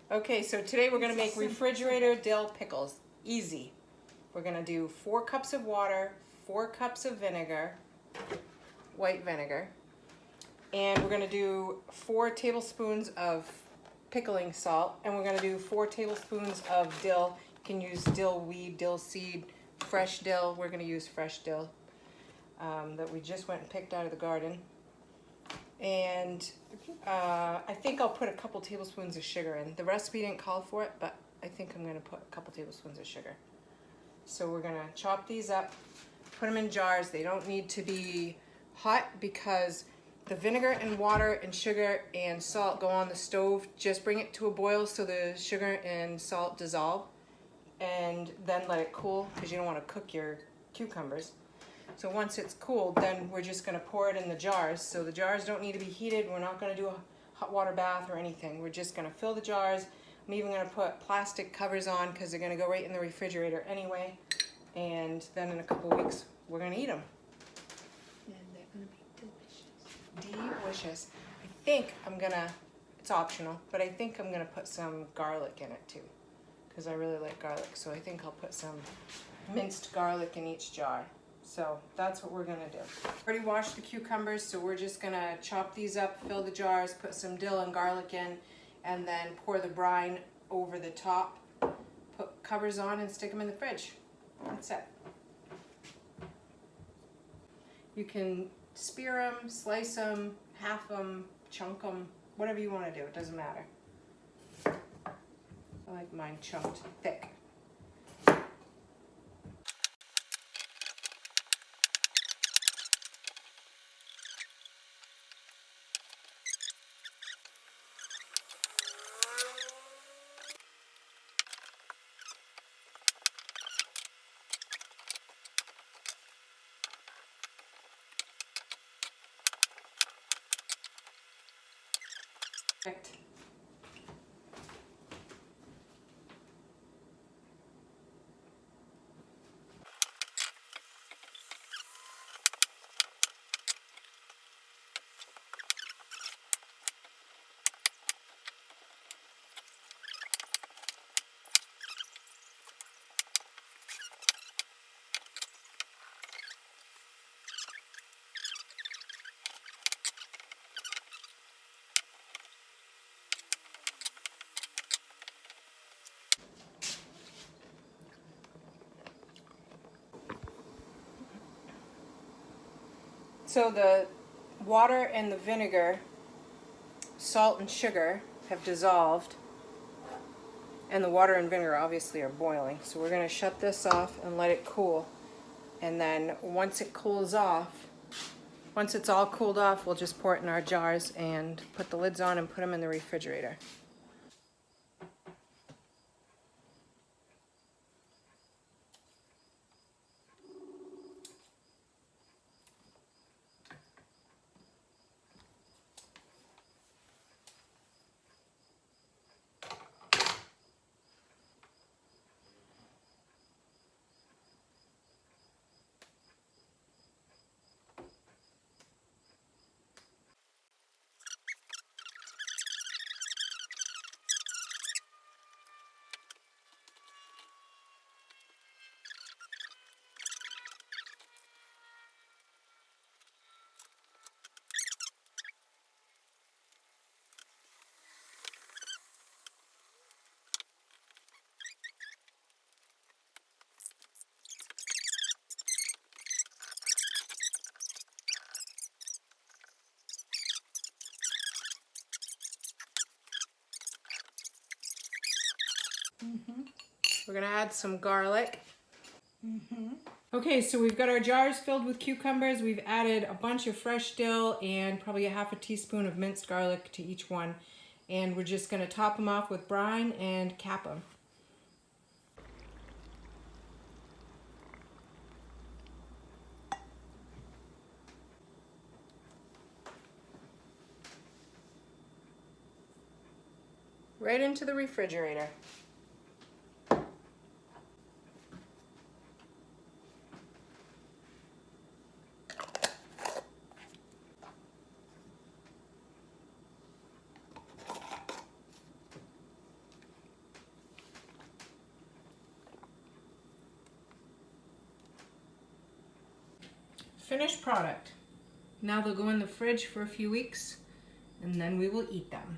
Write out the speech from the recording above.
Okay, so today we're going to make refrigerator dill pickles. Easy. We're going to do 4 cups of water, 4 cups of vinegar, white vinegar, and we're going to do 4 tablespoons of pickling salt, and we're going to do 4 tablespoons of dill. You can use dill weed, dill seed, fresh dill. We're going to use fresh dill that we just went and picked out of the garden. And I think I'll put a couple tablespoons of sugar in. The recipe didn't call for it, but I think I'm going to put a couple tablespoons of sugar. So we're going to chop these up, put them in jars. They don't need to be hot because the vinegar and water and sugar and salt go on the stove. Just bring it to a boil so the sugar and salt dissolve, and then let it cool because you don't want to cook your cucumbers. So once it's cooled, then we're just going to pour it in the jars. So the jars don't need to be heated. We're not going to do a hot water bath or anything. We're just going to fill the jars. I'm even going to put plastic covers on because they're going to go right in the refrigerator anyway. And then in a couple weeks, we're going to eat them. And they're going to be delicious. Delicious. I think I'm going to, it's optional, but I think I'm going to put some garlic in it too because I really like garlic. So I think I'll put some minced garlic in each jar. So that's what we're gonna do. Already washed the cucumbers, so we're just gonna chop these up, fill the jars, put some dill and garlic in, and then pour the brine over the top, put covers on and stick them in the fridge. That's it. You can spear them, slice them, half them, chunk them, whatever you wanna do, it doesn't matter. I like mine chunked thick. Perfect. So the water and the vinegar, salt and sugar have dissolved, and the water and vinegar obviously are boiling. So we're going to shut this off and let it cool. And then once it cools off, once it's all cooled off, we'll just pour it in our jars and put the lids on and put them in the refrigerator. We're going to add some garlic. Okay, so we've got our jars filled with cucumbers. We've added a bunch of fresh dill and probably a half a teaspoon of minced garlic to each one. And we're just going to top them off with brine and cap them. Right into the refrigerator. finished product. Now they'll go in the fridge for a few weeks and then we will eat them.